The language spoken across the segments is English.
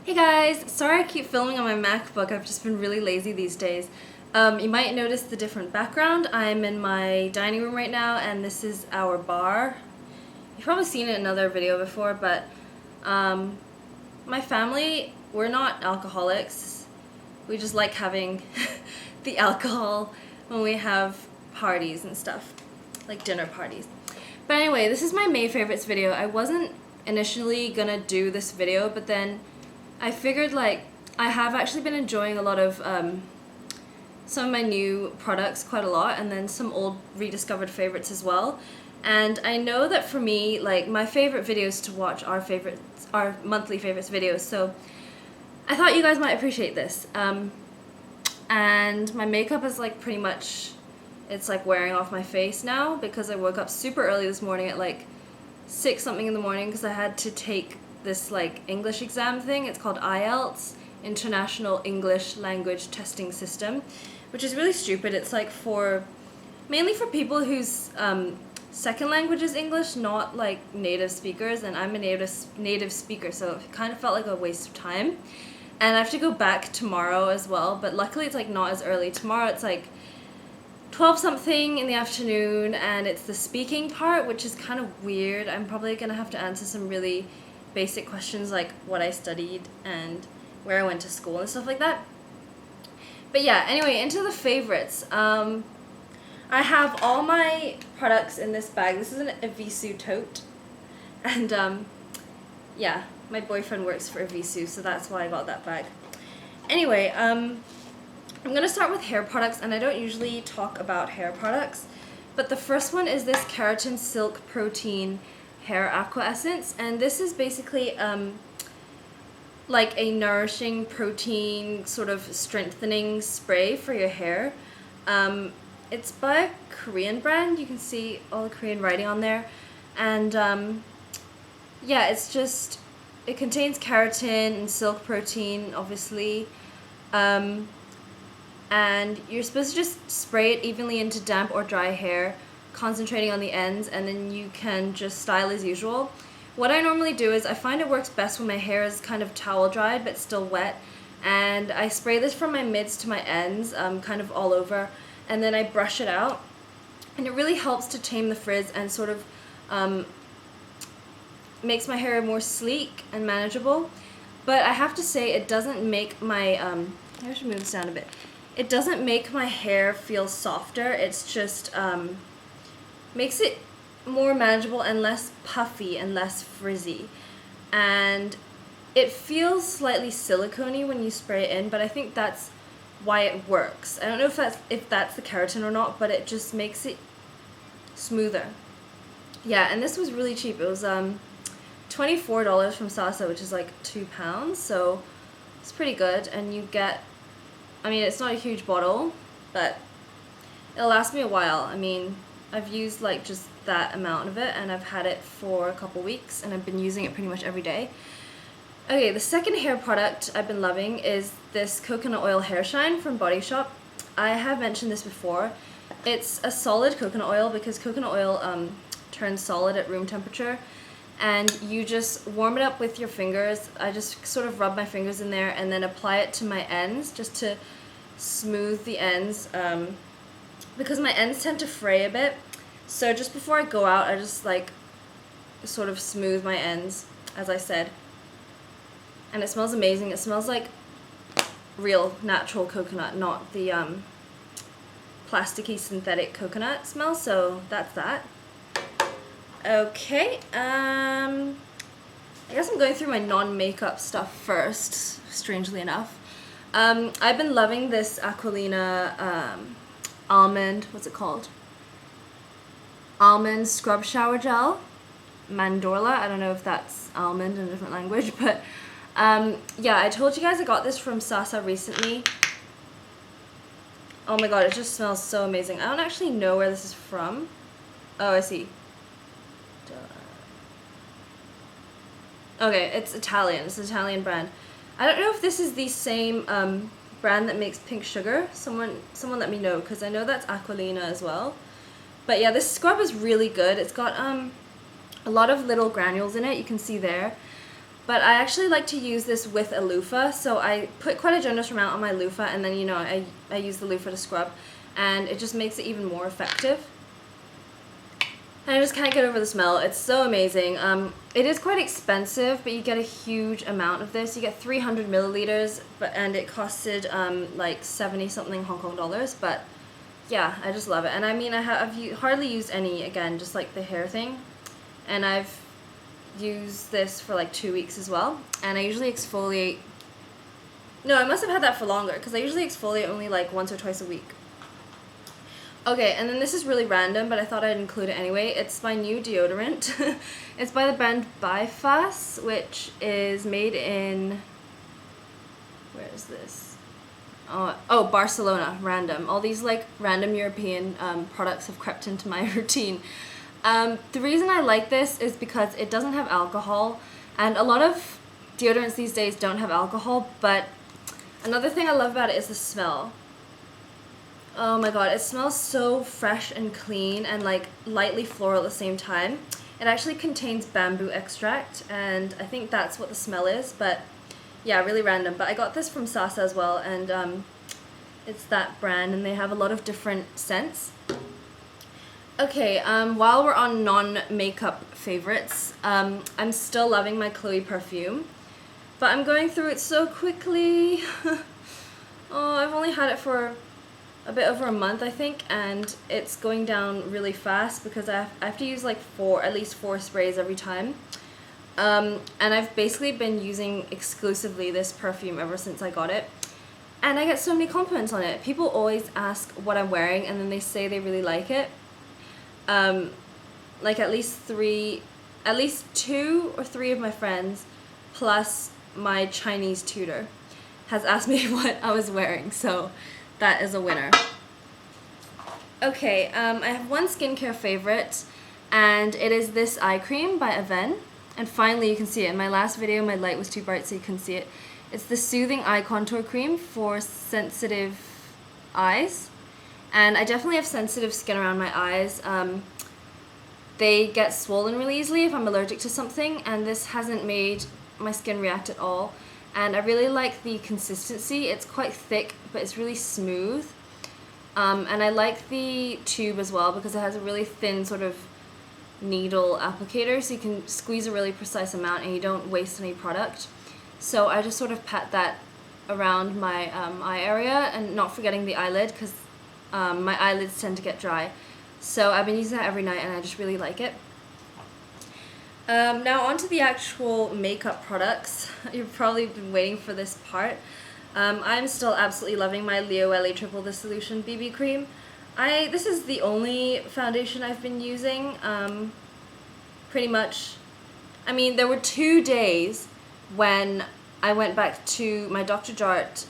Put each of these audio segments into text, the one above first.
Hey guys, sorry I keep filming on my MacBook. I've just been really lazy these days. You might notice the different background. I'm in my dining room right now and this is our bar. You've probably seen it in another video before, but my family, we're not alcoholics. We just like having the alcohol when we have parties and stuff, like dinner parties. But anyway, this is my May favorites video. I wasn't initially gonna do this video, but then I figured like I have actually been enjoying a lot of some of my new products quite a lot, and then some old rediscovered favorites as well. And I know that for me, like, my favorite videos to watch are monthly favorites videos, so I thought you guys might appreciate this. And my makeup is like pretty much, it's like wearing off my face now because I woke up super early this morning at like 6 something in the morning because I had to take this like English exam thing. It's called IELTS, International English Language Testing System, which is really stupid. It's like mainly for people whose second language is English, not like native speakers, and I'm a native speaker, so it kind of felt like a waste of time. And I have to go back tomorrow as well, but luckily it's like not as early. Tomorrow it's like 12 something in the afternoon, and it's the speaking part, which is kind of weird. I'm probably gonna have to answer some really basic questions like what I studied and where I went to school and stuff like that. But yeah, anyway, into the favorites. I have all my products in this bag. This is an Evisu tote, and yeah, my boyfriend works for Evisu, so that's why I got that bag. Anyway, I'm gonna start with hair products, and I don't usually talk about hair products, but the first one is this Keratin Silkprotein hair aqua essence, and this is basically like a nourishing protein sort of strengthening spray for your hair. It's by a Korean brand. You can see all the Korean writing on there, and yeah, it contains keratin and silk protein, obviously, and you're supposed to just spray it evenly into damp or dry hair, concentrating on the ends, and then you can just style as usual. What I normally do is I find it works best when my hair is kind of towel dried but still wet, and I spray this from my mids to my ends, kind of all over, and then I brush it out, and it really helps to tame the frizz and sort of makes my hair more sleek and manageable. But I have to say, it doesn't make my I should move this down a bit. It doesn't make my hair feel softer. It's just makes it more manageable and less puffy and less frizzy, and it feels slightly silicone-y when you spray it in, but I think that's why it works. I don't know if that's the keratin or not, but it just makes it smoother. Yeah, and this was really cheap. It was $24 from Sasa, which is like £2, so it's pretty good. And you get, I mean, it's not a huge bottle, but it'll last me a while. I mean, I've used like just that amount of it, and I've had it for a couple weeks, and I've been using it pretty much every day. Okay, the second hair product I've been loving is this coconut oil hair shine from Body Shop. I have mentioned this before. It's a solid coconut oil because coconut oil turns solid at room temperature, and you just warm it up with your fingers. I just sort of rub my fingers in there and then apply it to my ends just to smooth the ends, because my ends tend to fray a bit. So just before I go out, I just like sort of smooth my ends, as I said. And it smells amazing. It smells like real natural coconut, not the plasticky synthetic coconut smell, so that's that. Okay, I guess I'm going through my non-makeup stuff first, strangely enough. I've been loving this Aquolina almond, what's it called? Almond Scrub Shower Gel. Mandorla, I don't know if that's almond in a different language, but yeah, I told you guys I got this from Sasa recently. Oh my god, it just smells so amazing. I don't actually know where this is from. Oh, I see. Okay, it's Italian. It's an Italian brand. I don't know if this is the same brand that makes pink sugar. Someone let me know, because I know that's Aquolina as well. But yeah, this scrub is really good. It's got a lot of little granules in it, you can see there. But I actually like to use this with a loofah, so I put quite a generous amount on my loofah, and then, you know, I use the loofah to scrub, and it just makes it even more effective. And I just can't get over the smell. It's so amazing. It is quite expensive, but you get a huge amount of this. You get 300 milliliters, and it costed like 70 something Hong Kong dollars. But yeah, I just love it. And I mean, I've hardly used any, again, just like the hair thing. And I've used this for like 2 weeks as well. And I usually exfoliate. No, I must have had that for longer, because I usually exfoliate only like once or twice a week. Okay, and then this is really random, but I thought I'd include it anyway. It's my new deodorant. It's by the brand Byphasse, which is made in... Where is this? Oh, Barcelona, random. All these like random European products have crept into my routine. The reason I like this is because it doesn't have alcohol, and a lot of deodorants these days don't have alcohol, but another thing I love about it is the smell. Oh my god, it smells so fresh and clean and like lightly floral at the same time. It actually contains bamboo extract, and I think that's what the smell is, but yeah, really random. But I got this from Sasa as well, and it's that brand, and they have a lot of different scents. Okay, while we're on non-makeup favorites, I'm still loving my Chloe perfume, but I'm going through it so quickly. Oh, I've only had it for a bit over a month, I think, and it's going down really fast because I have to use like at least four sprays every time. And I've basically been using exclusively this perfume ever since I got it. And I get so many compliments on it. People always ask what I'm wearing, and then they say they really like it. Like at least two or three of my friends, plus my Chinese tutor, has asked me what I was wearing, so that is a winner. Okay, I have one skincare favorite, and it is this eye cream by Avene. And finally you can see it. In my last video my light was too bright so you couldn't see it. It's the Soothing Eye Contour Cream for sensitive eyes. And I definitely have sensitive skin around my eyes. They get swollen really easily if I'm allergic to something, and this hasn't made my skin react at all. And I really like the consistency. It's quite thick, but it's really smooth. And I like the tube as well because it has a really thin sort of needle applicator, so you can squeeze a really precise amount and you don't waste any product. So I just sort of pat that around my eye area, and not forgetting the eyelid because my eyelids tend to get dry. So I've been using that every night and I just really like it. Now on to the actual makeup products. You've probably been waiting for this part. I'm still absolutely loving my Lioele Triple Dissolution BB Cream. This is the only foundation I've been using, pretty much. I mean, there were 2 days when I went back to my Dr. Jart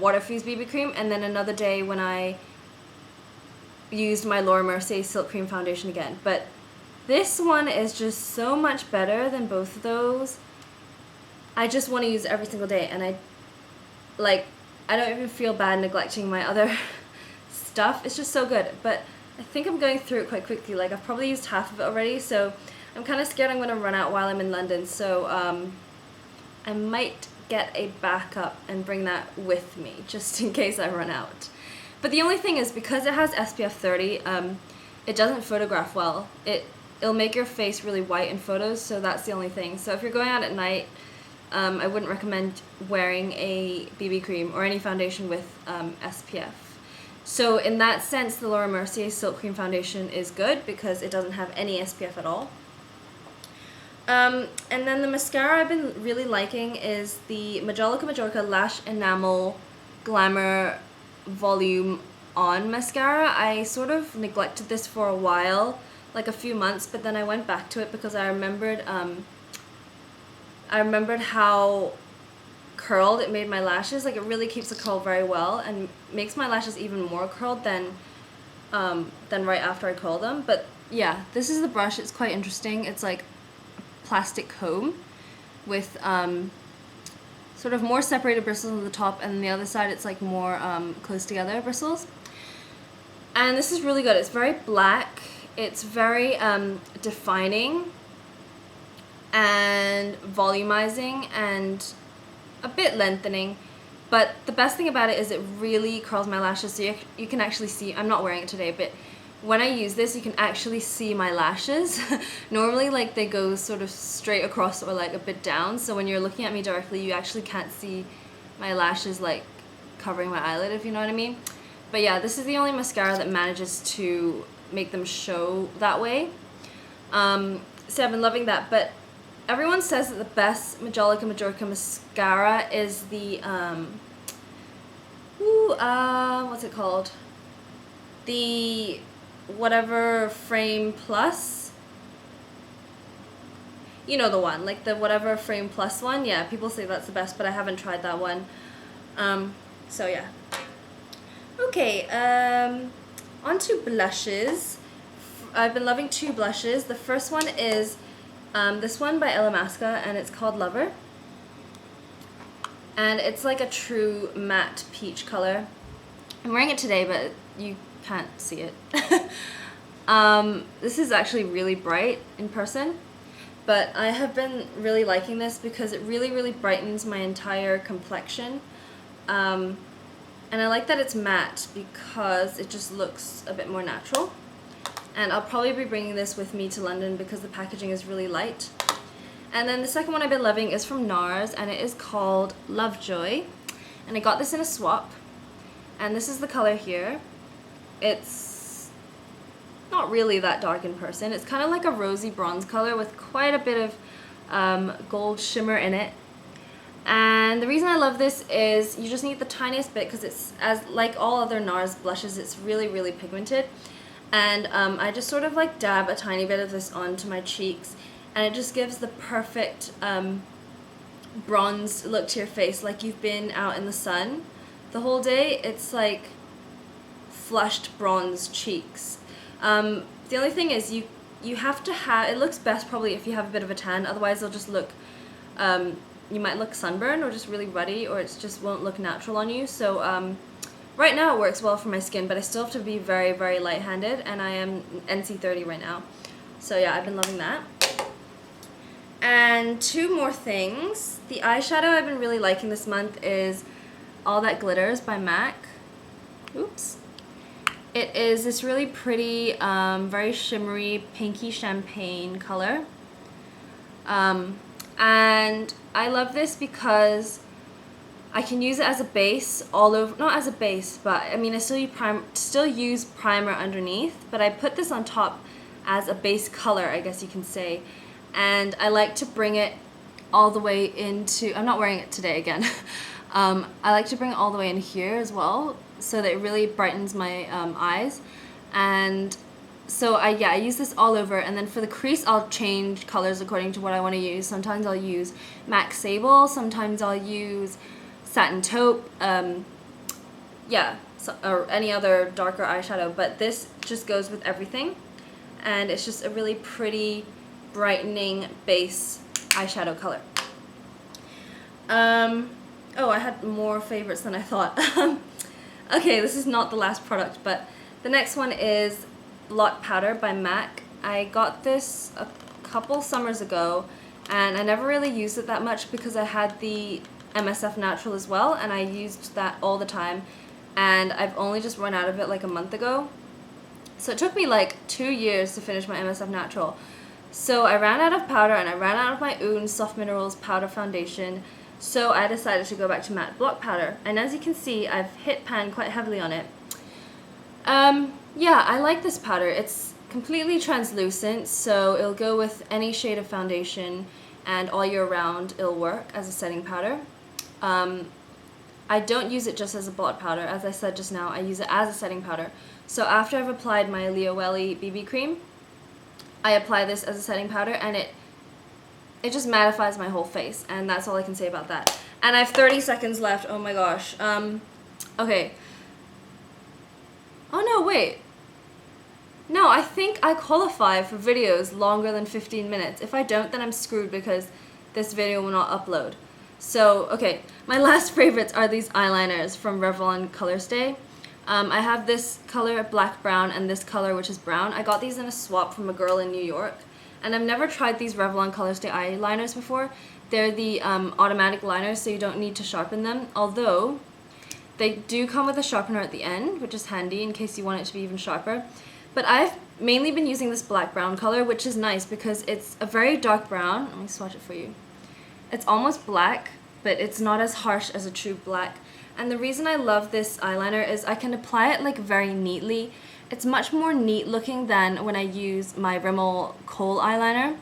Waterfuse BB Cream, and then another day when I used my Laura Mercier Silk Cream Foundation again. But this one is just so much better than both of those. I just want to use it every single day, and I don't even feel bad neglecting my other stuff. It's just so good. But I think I'm going through it quite quickly. Like, I've probably used half of it already, so I'm kind of scared I'm going to run out while I'm in London. So I might get a backup and bring that with me just in case I run out. But the only thing is, because it has SPF 30, it doesn't photograph well. It'll make your face really white in photos, so that's the only thing. So if you're going out at night, I wouldn't recommend wearing a BB cream or any foundation with SPF. So in that sense, the Laura Mercier Silk Cream Foundation is good because it doesn't have any SPF at all. And then the mascara I've been really liking is the Majolica Majorca Lash Enamel Glamour Volume On Mascara. I sort of neglected this for a while, like a few months, but then I went back to it because I remembered how curled it made my lashes. Like, it really keeps the curl very well and makes my lashes even more curled than right after I curl them. But yeah, this is the brush. It's quite interesting. It's like a plastic comb with sort of more separated bristles on the top, and on the other side it's like more close together bristles. And this is really good. It's very black. It's very defining. and volumizing and a bit lengthening. But the best thing about it is it really curls my lashes, so you can actually see, I'm not wearing it today, but when I use this you can actually see my lashes. Normally like they go sort of straight across or like a bit down, so when you're looking at me directly you actually can't see my lashes like covering my eyelid, if you know what I mean. But yeah, this is the only mascara that manages to make them show that way. So I've been loving that, but everyone says that the best Majolica Majorca mascara is the, what's it called? The whatever frame plus. You know the one, like the whatever frame plus one. Yeah, people say that's the best, but I haven't tried that one. So yeah. Okay, on to blushes. I've been loving two blushes. The first one is this one by Illamasqua, and it's called Lover. And it's like a true matte peach color. I'm wearing it today, but you can't see it. This is actually really bright in person, but I have been really liking this because it really brightens my entire complexion. And I like that it's matte because it just looks a bit more natural. And I'll probably be bringing this with me to London because the packaging is really light. And then the second one I've been loving is from NARS, and it is called Lovejoy. And I got this in a swap, and this is the color here. It's not really that dark in person. It's kind of like a rosy bronze color with quite a bit of gold shimmer in it. And the reason I love this is you just need the tiniest bit because it's, as like all other NARS blushes, it's really pigmented. And I just sort of like dab a tiny bit of this onto my cheeks, and it just gives the perfect bronze look to your face, like you've been out in the sun the whole day. It's like flushed bronze cheeks. The only thing is you have to have, it looks best probably if you have a bit of a tan, otherwise it'll just look, you might look sunburned or just really ruddy, or it just won't look natural on you. So right now it works well for my skin, but I still have to be very light-handed, and I am NC30 right now. So yeah, I've been loving that. And two more things. The eyeshadow I've been really liking this month is All That Glitters by MAC. Oops. It is this really pretty, very shimmery, pinky champagne color. And I love this because I can use it as a base all over, not as a base, but I mean I still use primer underneath, but I put this on top as a base color, I guess you can say. And I like to bring it all the way into, I'm not wearing it today again. I like to bring it all the way in here as well, so that it really brightens my eyes. And so I use this all over, and then for the crease I'll change colors according to what I want to use. Sometimes I'll use MAC Sable, sometimes I'll use Satin Taupe, or any other darker eyeshadow, but this just goes with everything, and it's just a really pretty brightening base eyeshadow color. Oh, I had more favorites than I thought. Okay, this is not the last product, but the next one is Blot Powder by MAC. I got this a couple summers ago, and I never really used it that much because I had the MSF Natural as well, and I used that all the time, and I've only just run out of it like a month ago. So it took me like 2 years to finish my MSF Natural. So I ran out of powder, and I ran out of my own Soft Minerals powder foundation, so I decided to go back to matte block powder, and as you can see I've hit pan quite heavily on it. Yeah, I like this powder. It's completely translucent, so it'll go with any shade of foundation, and all year round it'll work as a setting powder. I don't use it just as a blot powder. As I said just now, I use it as a setting powder. So after I've applied my Lioele BB cream, I apply this as a setting powder, and it just mattifies my whole face, and that's all I can say about that. And I have 30 seconds left. Oh my gosh. Okay. Oh no, wait. No, I think I qualify for videos longer than 15 minutes. If I don't, then I'm screwed because this video will not upload. So, okay, my last favorites are these eyeliners from Revlon Colorstay. I have this color, black brown, and this color, which is brown. I got these in a swap from a girl in New York, And I've never tried these Revlon Colorstay eyeliners before. They're the automatic liners, so you don't need to sharpen them. Although, they do come with a sharpener at the end, which is handy in case you want it to be even sharper. But I've mainly been using this black-brown color, which is nice because it's a very dark brown. Let me swatch it for you. It's almost black, but it's not as harsh as a true black. And the reason I love this eyeliner is I can apply it like very neatly. It's much more neat looking than when I use my Rimmel Kohl eyeliner,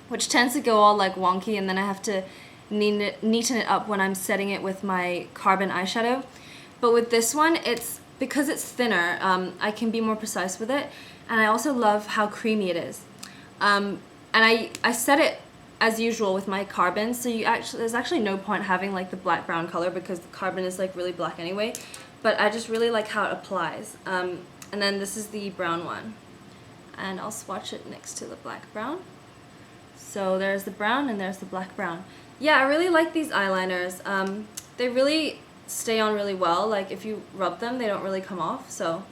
which tends to go all like wonky, and then I have to neaten it up when I'm setting it with my carbon eyeshadow. But with this one, because it's thinner, I can be more precise with it, and I also love how creamy it is. And I set it as usual with my carbon, so there's actually no point having like the black brown color because the carbon is like really black anyway, but I just really like how it applies. And then this is the brown one, and I'll swatch it next to the black brown. So there's the brown and there's the black brown. Yeah, I really like these eyeliners. They really stay on really well. Like if you rub them, they don't really come off. So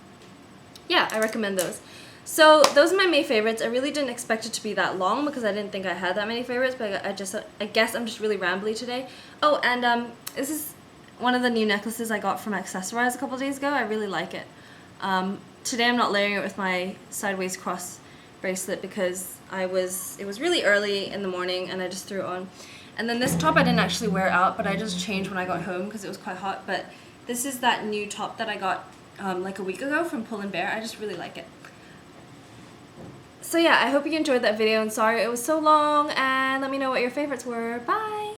yeah, I recommend those. So those are my May favorites. I really didn't expect it to be that long because I didn't think I had that many favorites, but I guess I'm just really rambly today. Oh, and this is one of the new necklaces I got from Accessorize a couple days ago. I really like it. Today I'm not layering it with my sideways cross bracelet because it was really early in the morning and I just threw it on. And then this top I didn't actually wear out, but I just changed when I got home because it was quite hot. But this is that new top that I got like a week ago from Pull & Bear. I just really like it. So yeah, I hope you enjoyed that video, and sorry it was so long, and let me know what your favorites were. Bye!